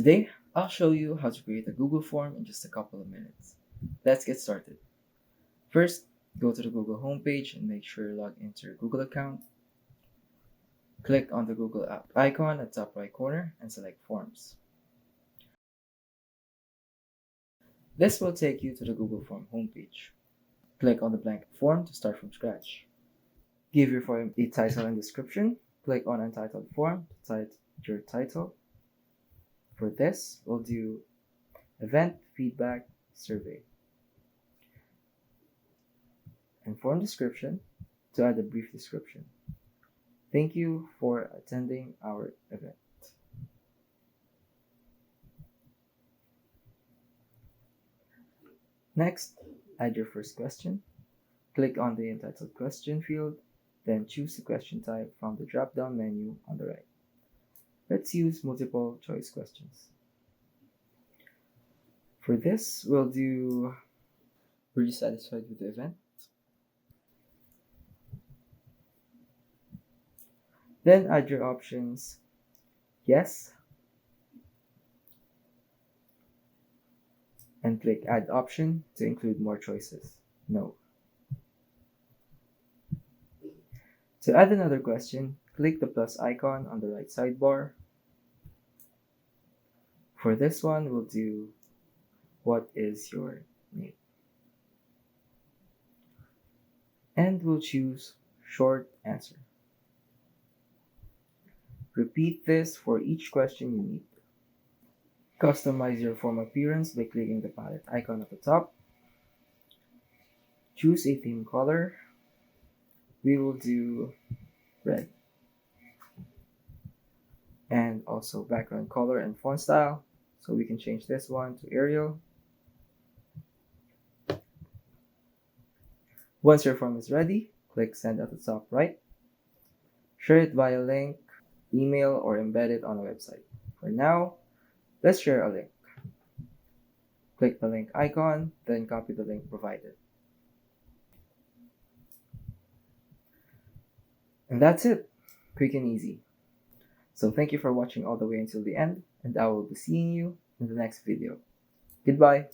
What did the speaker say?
Today, I'll show you how to create a Google form in just a couple of minutes. Let's get started. First, go to the Google homepage and make sure you log into your Google account. Click on the Google app icon at the top right corner and select Forms. This will take you to the Google Form homepage. Click on the blank form to start from scratch. Give your form a title and description. Click on Untitled Form to type your title. For this, we'll do Event Feedback Survey. And form description to add a brief description. Thank you for attending our event. Next, add your first question. Click on the entitled question field, then choose the question type from the drop-down menu on the right. Let's use multiple choice questions. For this, we'll do, were you satisfied with the event? Then add your options, yes, and click Add Option to include more choices, no. To add another question, click the plus icon on the right sidebar. For this one, we'll do, what is your name? And we'll choose short answer. Repeat this for each question you need. Customize your form appearance by clicking the palette icon at the top. Choose a theme color. We will do red. And also background color and font style. So we can change this one to Arial. Once your form is ready, click Send at the top right. Share it via link, email, or embed it on a website. For now, let's share a link. Click the link icon, then copy the link provided. And that's it. Quick and easy. So thank you for watching all the way until the end, and I will be seeing you in the next video. Goodbye.